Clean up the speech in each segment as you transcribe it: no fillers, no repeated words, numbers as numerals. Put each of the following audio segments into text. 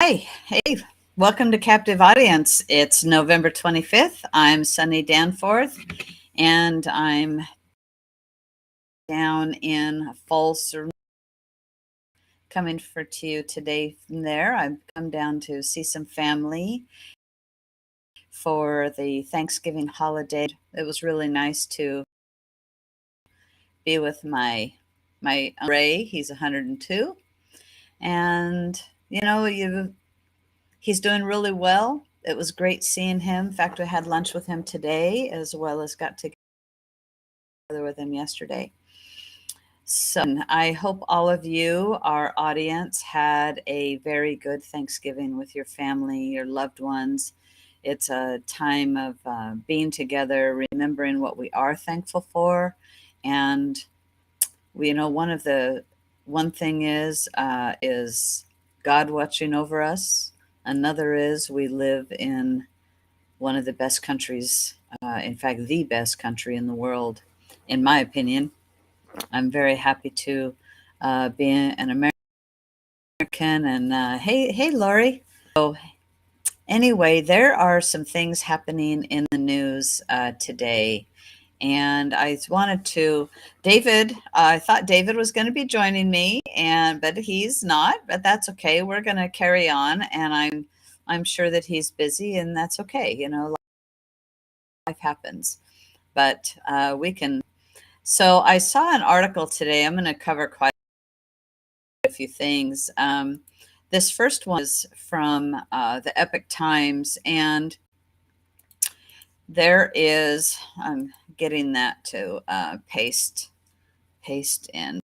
Hi, hey, welcome to Captive Audience. It's November 25th. I'm Suni Danforth, and I'm down in Falls, coming for to you today from there. I've come down to see some family for the Thanksgiving holiday. It was really nice to be with my Ray. He's 102, and he's doing really well. It was great seeing him. In fact, I had lunch with him today as well as got together with him yesterday. So I hope all of you, our audience, had a very good Thanksgiving with your family, your loved ones. It's a time of being together, remembering what we are thankful for. And one thing is God watching over us. Another is we live in one of the best countries, in fact, the best country in the world, in my opinion. I'm very happy to be an American. And hey, Lori. So anyway, there are some things happening in the news today. And I wanted to, David, I thought David was going to be joining me, but he's not, but that's okay. We're going to carry on. And I'm sure that he's busy, and that's okay. Life happens, but we can. So I saw an article today. I'm going to cover quite a few things. This first one is from the Epic Times, and there is, I'm getting that to paste in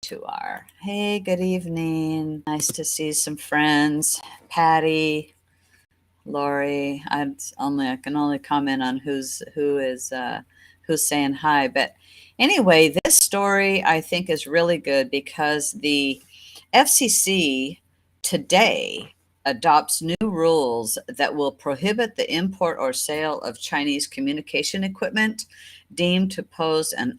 to our, hey, good evening. Nice to see some friends. Patty, Lori. I can only comment on who's saying hi. But anyway, this story I think is really good because the FCC today adopts new rules that will prohibit the import or sale of Chinese communication equipment deemed to pose an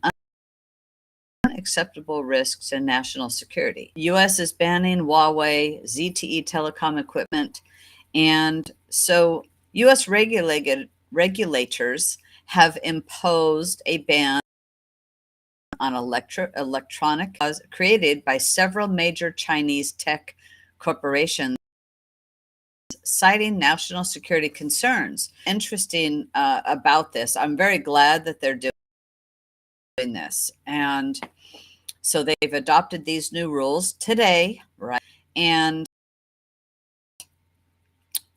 unacceptable risk to national security. The U.S. is banning Huawei ZTE telecom equipment, and so U.S. regulators have imposed a ban on electronic created by several major Chinese tech corporations, citing national security concerns. Interesting about this. I'm very glad that they're doing this. And so they've adopted these new rules today, right? And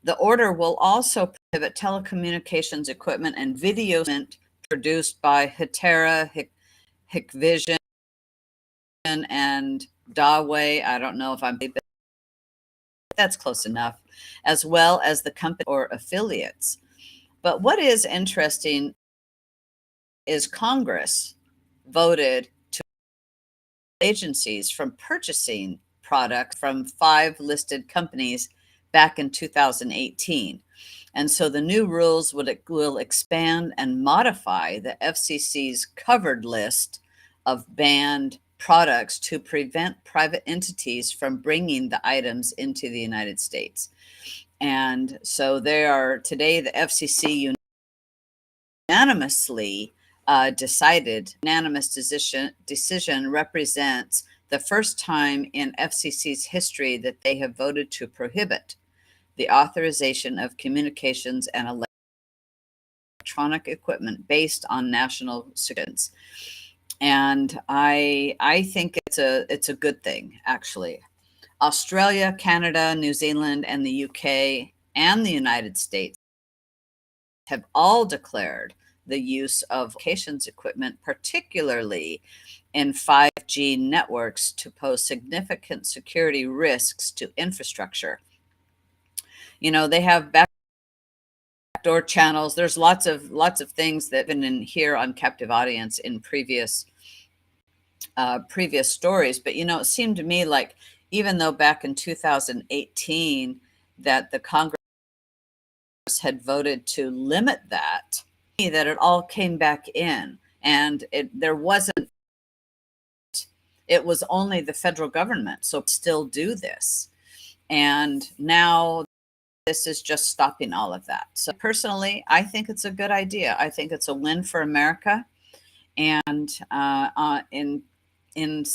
the order will also prohibit telecommunications equipment and video produced by Hetera, Hikvision, and Dawei. I don't know if I'm, but that's close enough, as well as the company or affiliates. But what is interesting is Congress voted to agencies from purchasing products from 5 listed companies back in 2018. And so the new rules will expand and modify the FCC's covered list of banned products to prevent private entities from bringing the items into the United States. And so today the FCC unanimously decided. Unanimous decision represents the first time in FCC's history that they have voted to prohibit the authorization of communications and electronic equipment based on national security. And I think it's a good thing, actually. Australia, Canada, New Zealand, and the UK and the United States have all declared the use of communications equipment, particularly in 5G networks, to pose significant security risks to infrastructure. They have backdoor channels. There's lots of things that have been in here on Captive Audience in previous stories. But it seemed to me like even though back in 2018 that the Congress had voted to limit that it all came back in, and it was only the federal government, so still do this. And now this is just stopping all of that. So personally, I think it's a good idea. I think it's a win for America, and in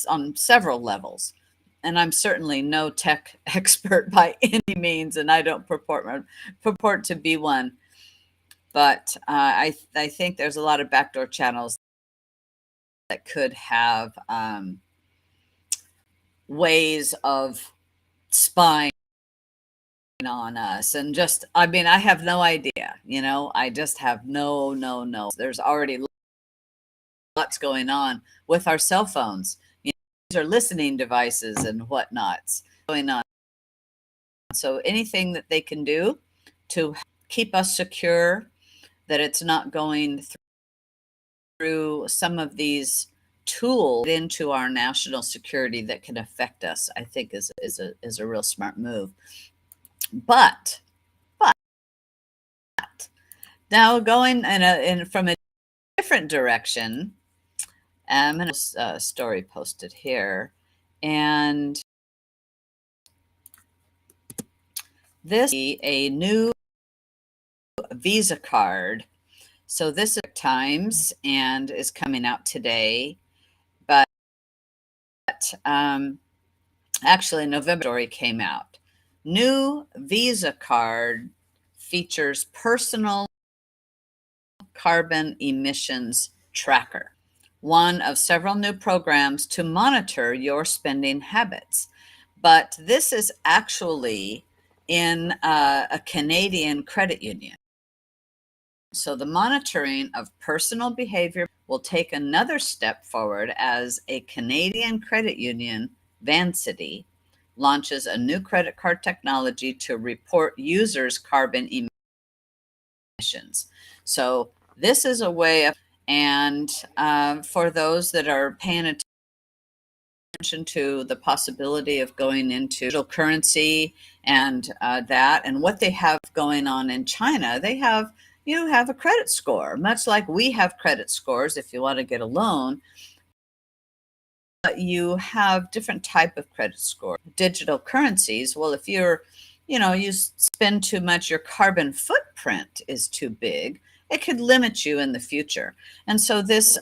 on several levels. And I'm certainly no tech expert by any means, and I don't purport to be one. But I think there's a lot of backdoor channels that could have ways of spying on us. And just, I mean, I have no idea, I just have no. There's already lots going on with our cell phones. These are listening devices and whatnots going on. So anything that they can do to keep us secure, that it's not going through some of these tools into our national security that can affect us, I think is a real smart move. But now going from a different direction, and a story posted here, and this is a new Visa card. So this is Times and is coming out today, but actually November story came out. New Visa card features personal carbon emissions tracker, one of several new programs to monitor your spending habits. But this is actually in a Canadian credit union. So the monitoring of personal behavior will take another step forward as a Canadian credit union, Vancity, launches a new credit card technology to report users' carbon emissions. So this is a way of, and for those that are paying attention to the possibility of going into digital currency and that, and what they have going on in China, they have, you have a credit score, much like we have credit scores if you want to get a loan. But you have different type of credit score. Digital currencies, well, if you're, you spend too much, your carbon footprint is too big, it could limit you in the future. And so this,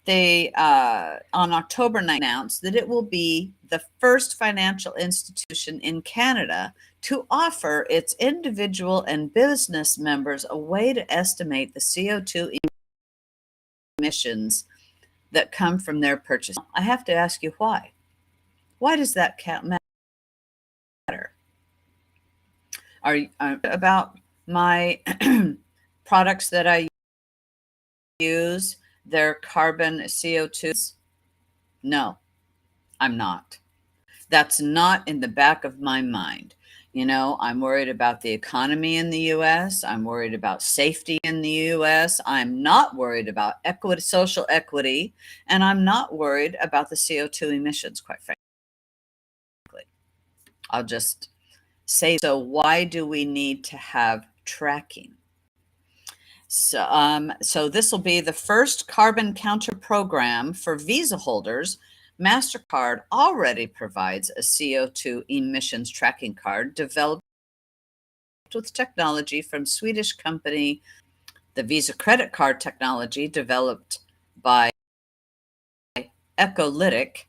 they on October 9th announced that it will be the first financial institution in Canada to offer its individual and business members a way to estimate the CO2 emissions that come from their purchase. I have to ask you why. Why does that matter? Are about my products that I use, their carbon CO2? No, I'm not. That's not in the back of my mind. I'm worried about the economy in the US. I'm worried about safety in the US. I'm not worried about equity, social equity, and I'm not worried about the CO2 emissions, quite frankly. I'll just say, so why do we need to have tracking? So this will be the first carbon counter program for Visa holders. MasterCard already provides a CO2 emissions tracking card developed with technology from Swedish company. The Visa credit card technology developed by Ecolytic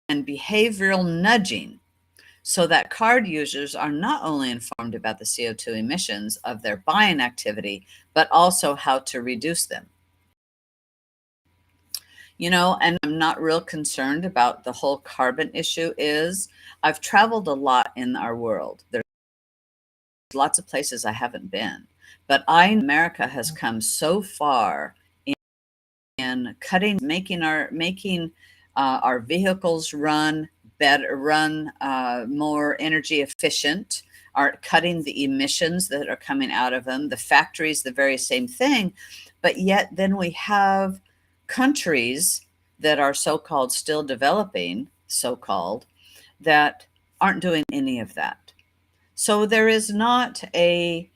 and behavioral nudging, so that card users are not only informed about the CO2 emissions of their buying activity, but also how to reduce them. And I'm not real concerned about the whole carbon issue. I've traveled a lot in our world. There's lots of places I haven't been, but America has come so far in making our vehicles run better, more energy efficient, are cutting the emissions that are coming out of them. The factories, the very same thing, but yet then we have countries that are so-called still developing, that aren't doing any of that. So there is not a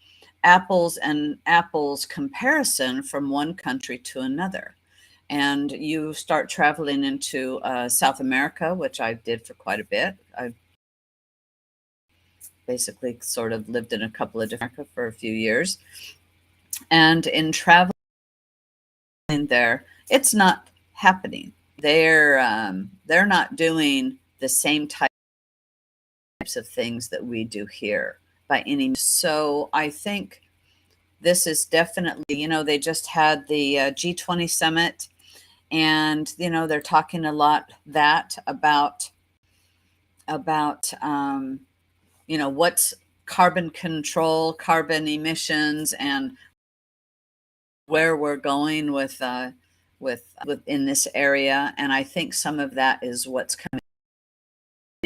apples and apples comparison from one country to another. and you start traveling into South America, which I did for quite a bit. I basically sort of lived in a couple of different for a few years, and in traveling there, it's not happening. They're not doing the same types of things that we do here by any means. So I think this is definitely, they just had the G20 summit, and they're talking a lot that about what's carbon control, carbon emissions, and where we're going with in this area. And I think some of that is what's coming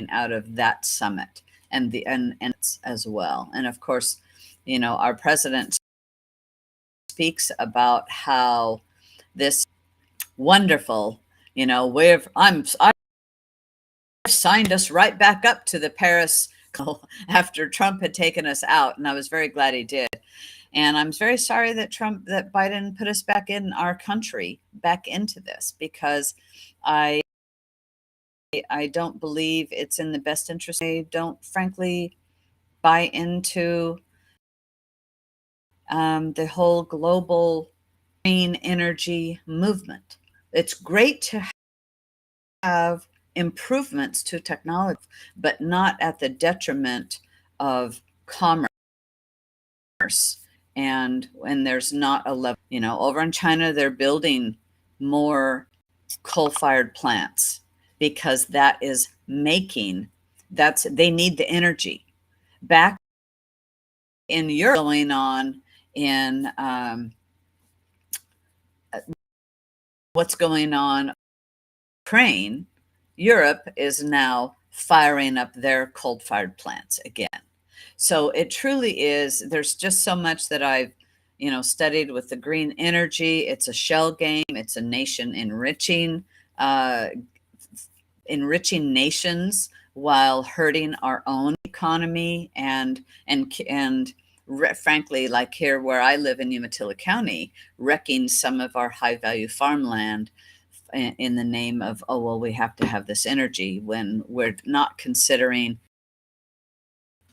out of that summit, and as well. And of course, our president speaks about how this wonderful, I've signed us right back up to the Paris after Trump had taken us out, and I was very glad he did. And I'm very sorry that Biden put us back in our country, back into this, because I don't believe it's in the best interest. I don't, frankly, buy into the whole global green energy movement. It's great to have improvements to technology, but not at the detriment of commerce. And when there's not a level, over in China, they're building more coal-fired plants because they need the energy. Back in Europe, going on in what's going on in Ukraine, Europe is now firing up their coal-fired plants again. So it truly is, there's just so much that I've, studied with the green energy. It's a shell game. It's a nation enriching nations while hurting our own economy and frankly, like here where I live in Umatilla County, wrecking some of our high value farmland in the name of, oh, well, we have to have this energy, when we're not considering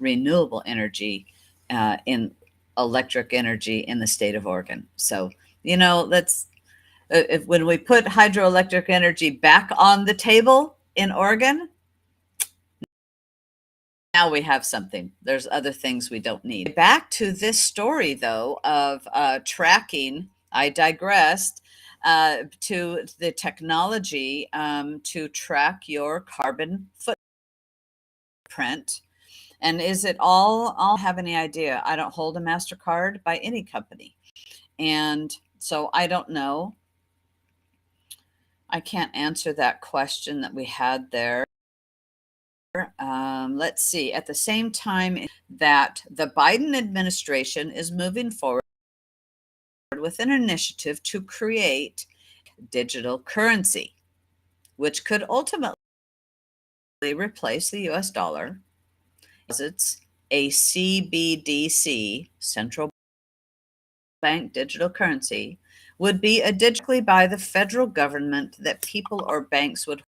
renewable energy in electric energy in the state of Oregon. So, let's, when we put hydroelectric energy back on the table in Oregon, now we have something. There's other things we don't need. Back to this story, though, of tracking. I digressed to the technology to track your carbon footprint. And is it all? I'll have any idea. I don't hold a MasterCard by any company. And so I don't know. I can't answer that question that we had there. Let's see. At the same time that the Biden administration is moving forward with an initiative to create digital currency, which could ultimately replace the US dollar. It's a CBDC, central bank digital currency, would be a digitally by the federal government that people or banks would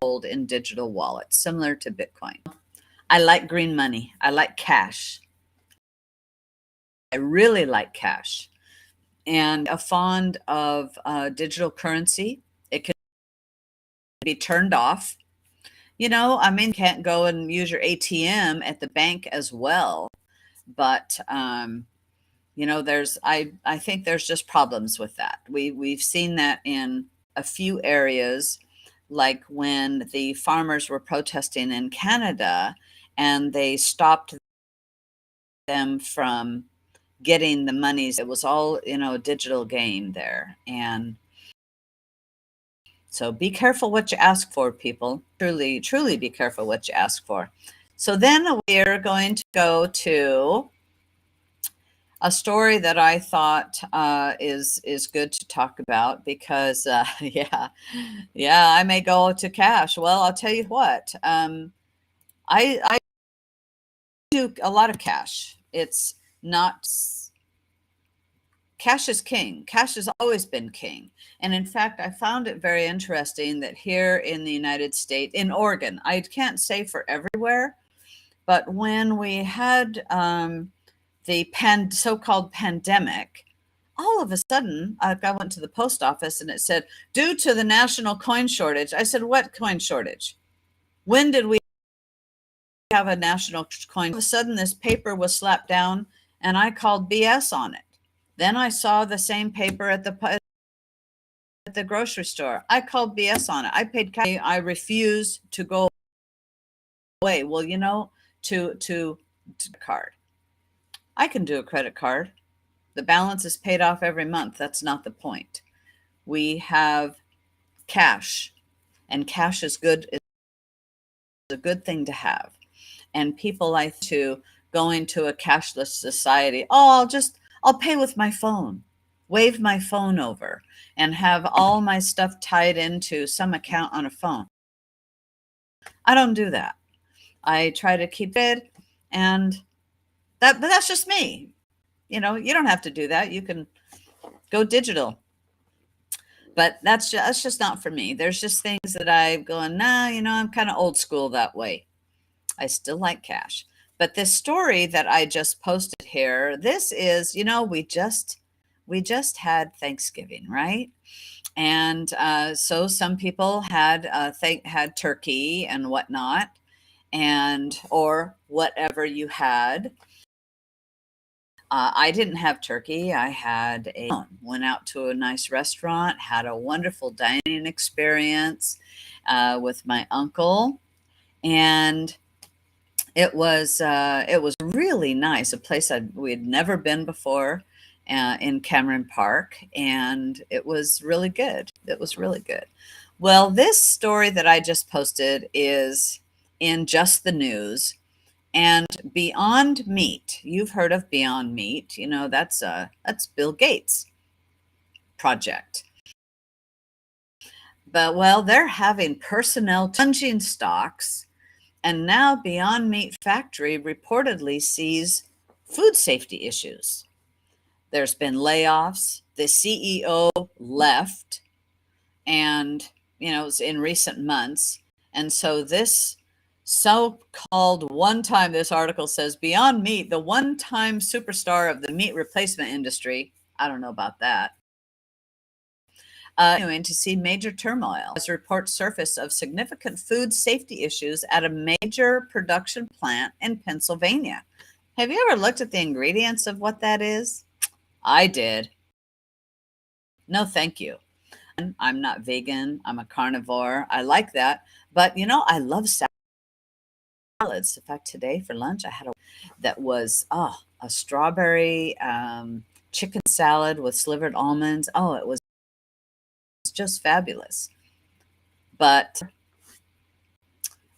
hold in digital wallets, similar to Bitcoin. I like green money. I like cash. I really like cash, and a fond of digital currency. It can be turned off. Can't go and use your ATM at the bank as well, but I think there's just problems with that. We've seen that in a few areas, like when the farmers were protesting in Canada and they stopped them from getting the monies. It was all, a digital game there. And so be careful what you ask for, people. Truly, truly be careful what you ask for. So then we're going to go to a story that I thought is good to talk about because, yeah, I may go to cash. Well, I'll tell you what, I do a lot of cash. It's not cash is king. Cash has always been king. And in fact, I found it very interesting that here in the United States, in Oregon, I can't say for everywhere, but when we had the so-called pandemic, all of a sudden, I went to the post office and it said, due to the national coin shortage. I said, what coin shortage? When did we have a national coin? All of a sudden, this paper was slapped down and I called BS on it. Then I saw the same paper at the grocery store. I called BS on it. I paid cash. I refused to go away. Well, to card. I can do a credit card. The balance is paid off every month. That's not the point. We have cash, and cash is good. It's a good thing to have. And people like to go into a cashless society. Oh, I'll pay with my phone. Wave my phone over and have all my stuff tied into some account on a phone. I don't do that. I try to keep it, and but that's just me. You don't have to do that. You can go digital. But that's just not for me. There's just things that I'm going, nah, I'm kind of old school that way. I still like cash. But this story that I just posted here, this is, we just had Thanksgiving, right? And so some people had turkey and whatnot, or whatever you had. I didn't have turkey. I went out to a nice restaurant, had a wonderful dining experience with my uncle, and it was really nice. A place we had never been before in Cameron Park, and it was really good. It was really good. Well, this story that I just posted is in Just the News. And Beyond Meat, you've heard of Beyond Meat, that's Bill Gates' project. But well, they're having personnel plunging stocks, and now Beyond Meat Factory reportedly sees food safety issues. There's been layoffs, the CEO left, and it's in recent months. And so this so-called one-time, this article says, Beyond Meat, the one-time superstar of the meat replacement industry. I don't know about that. Continuing to see major turmoil as reports surface of significant food safety issues at a major production plant in Pennsylvania. Have you ever looked at the ingredients of what that is? I did. No, thank you. I'm not vegan. I'm a carnivore. I like that. But, I love salads. In fact, today for lunch, I had that was a strawberry chicken salad with slivered almonds. Oh, it was just fabulous. But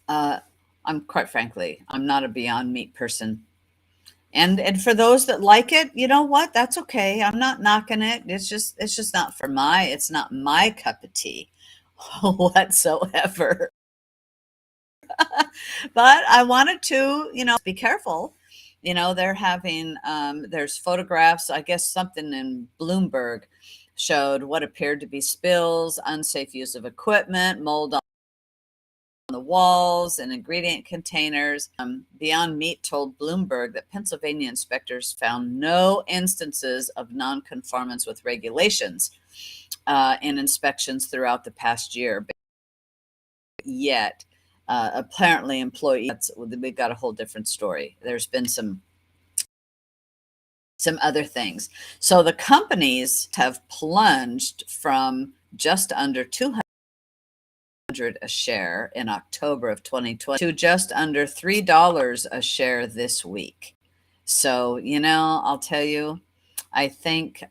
I'm quite frankly, I'm not a Beyond Meat person. And for those that like it, you know what? That's okay. I'm not knocking it. It's just not it's not my cup of tea whatsoever. But I wanted to, be careful. They're having, there's photographs, I guess something in Bloomberg showed what appeared to be spills, unsafe use of equipment, mold on the walls and ingredient containers. Beyond Meat told Bloomberg that Pennsylvania inspectors found no instances of nonconformance with regulations in inspections throughout the past year. Yet, apparently employees, we've got a whole different story. There's been some other things. So the companies have plunged from just under 200 a share in October of 2020 to just under $3 a share this week. So, I'll tell you, I think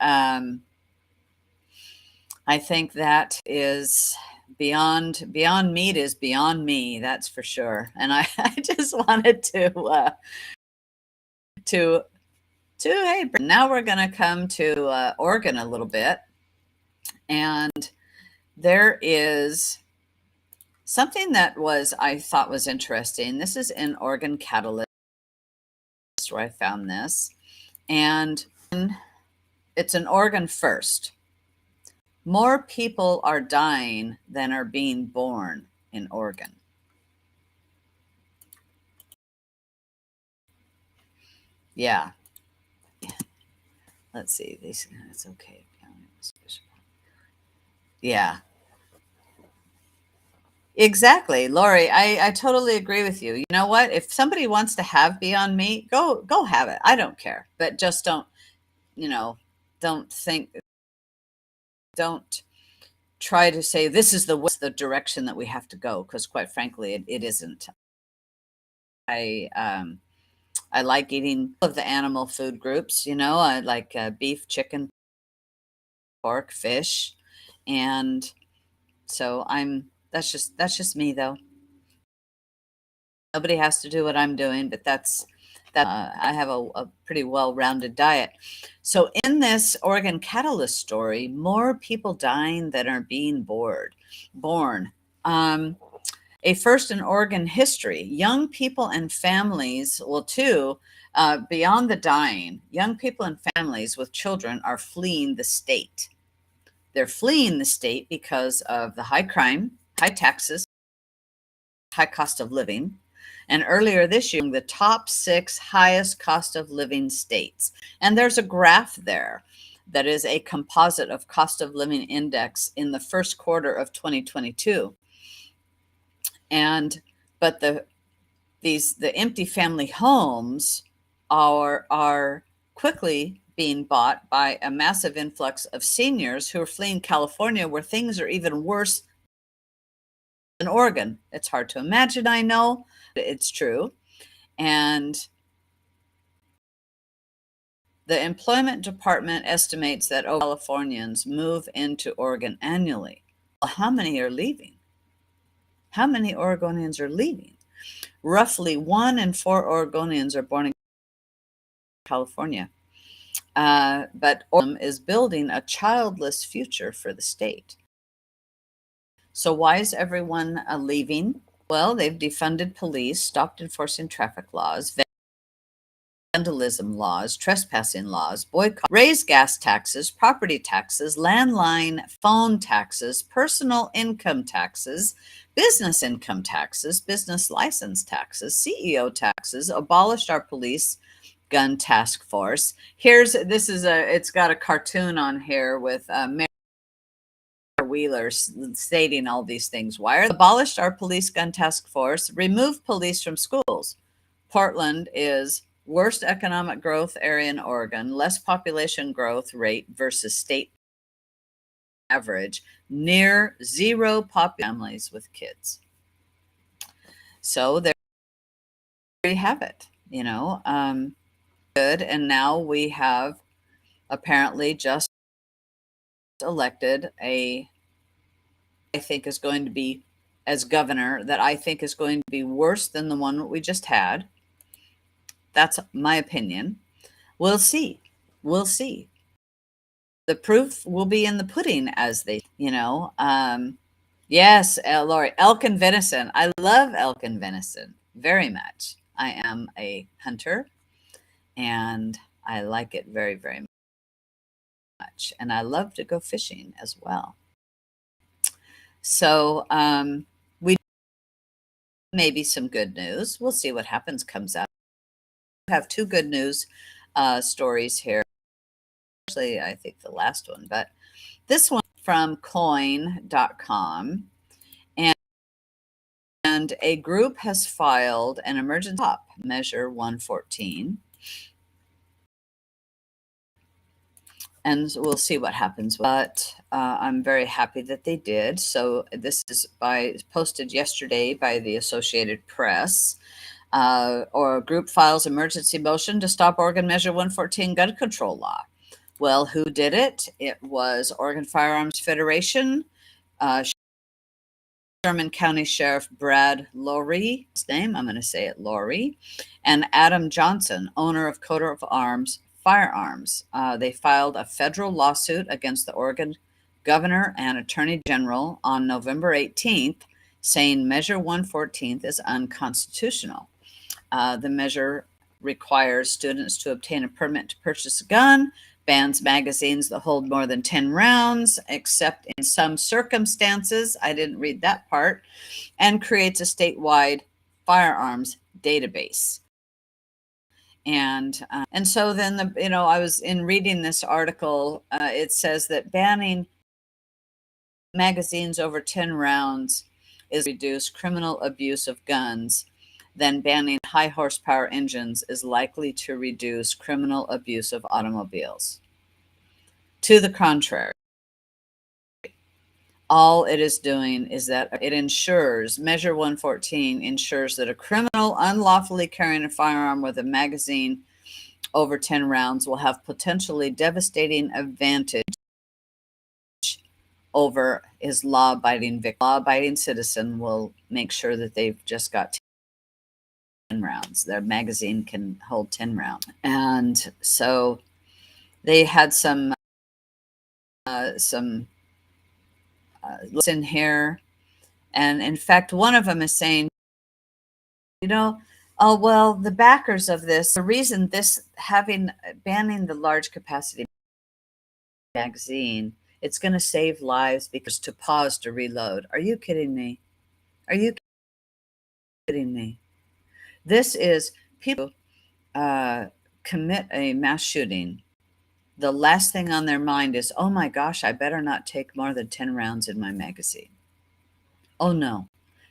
that is Beyond Meat is beyond me, that's for sure. And I just wanted to hey, now we're going to come to Oregon a little bit. And there is something that I thought was interesting. This is in Oregon Catalyst where I found this. And It's an organ first. More people are dying than are being born in Oregon. Yeah. Let's see. It's okay. Yeah. Exactly, Lori. I totally agree with you. You know what? If somebody wants to have Beyond Meat, go have it. I don't care, but just don't, you know, don't think, don't try to say this is the direction that we have to go, because quite frankly, it isn't. I I like eating all of the animal food groups. I like beef, chicken, pork, fish, and so that's just me though. Nobody has to do what I'm doing, but I have a pretty well-rounded diet. So in this Oregon Catalyst story, more people dying than are being born. Um, a first in Oregon history. Young people and families, well, too, beyond the dying, young people and families with children are fleeing the state. They're fleeing the state because of the high crime, high taxes, high cost of living. And earlier this year, the top 6 highest cost of living states. And there's a graph there that is a composite of cost of living index in the first quarter of 2022. And but the empty family homes are quickly being bought by a massive influx of seniors who are fleeing California, where things are even worse than Oregon. It's hard to imagine, I know, but it's true. And the employment department estimates that over Californians move into Oregon annually. Well, how many are leaving? How many Oregonians are leaving? Roughly 1 in 4 Oregonians are born in California. But Oregon is building a childless future for the state. So why is everyone leaving? Well, they've defunded police, stopped enforcing traffic laws, vandalism laws, trespassing laws, boycott, raised gas taxes, property taxes, landline phone taxes, personal income taxes, business income taxes, business license taxes, CEO taxes, abolished our police gun task force. It's got a cartoon on here with Mayor Wheeler stating all these things. Why are abolished our police gun task force, remove police from schools? Portland is worst economic growth area in Oregon, less population growth rate versus state average, near zero families with kids. So there you have it, good. And now we have apparently just elected I think is going to be, as governor, that I think is going to be worse than the one we just had. That's my opinion. We'll see. We'll see. The proof will be in the pudding, as yes, Lori, elk and venison. I love elk and venison very much. I am a hunter and I like it very, very much. And I love to go fishing as well. So, we maybe some good news. We'll see what comes out. I have 2 good news stories here. Actually, I think the last one, but this one from coin.com. And a group has filed an emergency stop measure 114. And we'll see what happens. But I'm very happy that they did. So this is posted yesterday by the Associated Press. Or a group files emergency motion to stop Oregon Measure 114 gun control law. Well, who did it? It was Oregon Firearms Federation, Sherman County Sheriff Brad Lowry, his name, I'm going to say it Lowry, and Adam Johnson, owner of Coat of Arms Firearms. They filed a federal lawsuit against the Oregon governor and attorney general on November 18th, saying Measure 114 is unconstitutional. The measure requires students to obtain a permit to purchase a gun bans magazines that hold more than 10 rounds, except in some circumstances. I didn't read that part. And creates a statewide firearms database. And so then I was in reading this article. It says that banning magazines over 10 rounds is reduce criminal abuse of guns, then banning high horsepower engines is likely to reduce criminal abuse of automobiles. To the contrary, all it is doing is that it ensures, Measure 114 ensures that a criminal unlawfully carrying a firearm with a magazine over 10 rounds will have potentially devastating advantage over his law-abiding victim. Law-abiding citizen will make sure that they've just got 10 rounds. Their magazine can hold 10 rounds. And so they had some in here. And in fact, one of them is saying, oh, well, the backers of this, the reason this banning the large capacity magazine, it's going to save lives because to pause to reload. Are you kidding me? Are you kidding me? This is people commit a mass shooting. The last thing on their mind is, oh my gosh, I better not take more than 10 rounds in my magazine. Oh no,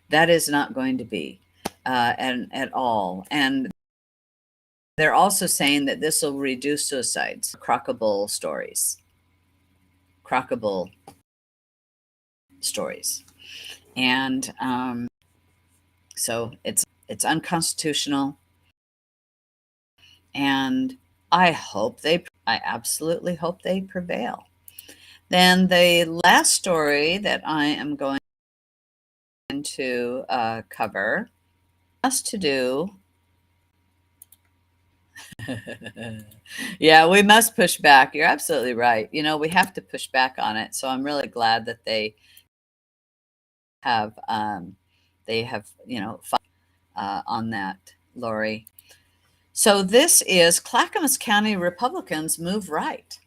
that is not going to be at all. And they're also saying that this will reduce suicides. Crockable stories. And so it's unconstitutional. And I absolutely hope they prevail. Then the last story that I am going to cover has to do. Yeah, we must push back. You're absolutely right. We have to push back on it. So I'm really glad that they have on that, Lori. So this is Clackamas County Republicans move right.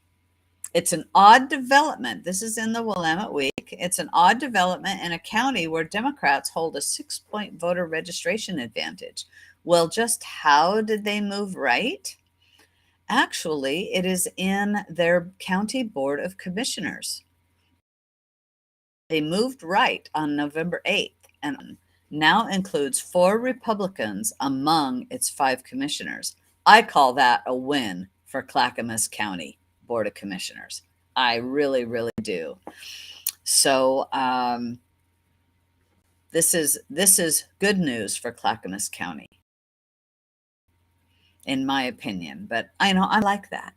It's an odd development. This is in the Willamette Week. It's an odd development in a county where Democrats hold a 6-point voter registration advantage. Well, just how did they move right? Actually, it is in their county board of commissioners. They moved right on November 8th and now includes 4 Republicans among its 5 commissioners. I call that a win for Clackamas County Board of Commissioners. I really, really do. So this is good news for Clackamas County, in my opinion. But I like that.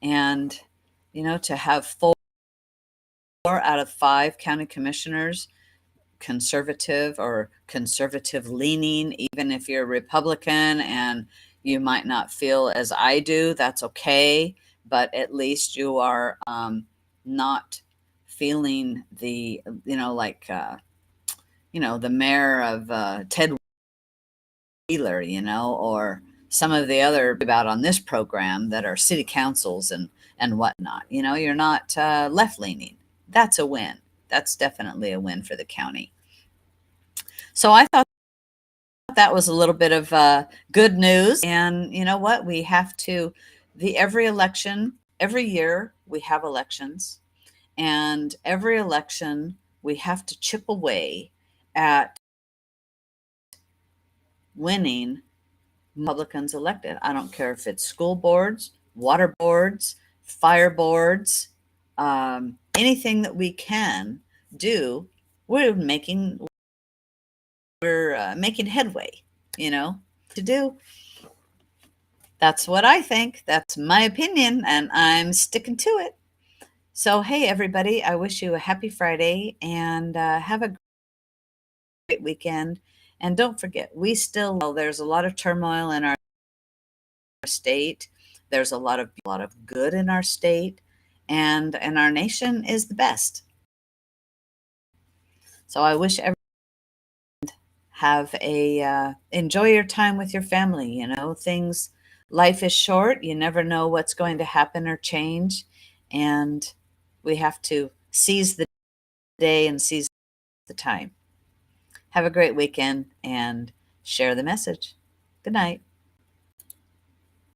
And to have 4 out of 5 county commissioners conservative or conservative leaning, even if you're a Republican and you might not feel as I do, that's okay. But at least you are not feeling the, the mayor of Ted Wheeler, or some of the other about on this program that are city councils and whatnot. You're not left leaning. That's a win. That's definitely a win for the county. So I thought that was a little bit of good news. And you know what? We have to, every year we have elections. And every election we have to chip away at winning Republicans elected. I don't care if it's school boards, water boards, fire boards, anything that we can do, we're making headway, to do. That's what I think. That's my opinion, and I'm sticking to it. So, hey, everybody, I wish you a happy Friday and have a great weekend. And don't forget, there's a lot of turmoil in our state. There's a lot of good in our state, and our nation is the best. So I wish everyone have enjoy your time with your family. Things life is short. You never know what's going to happen or change. And we have to seize the day and seize the time. Have a great weekend and share the message. Good night.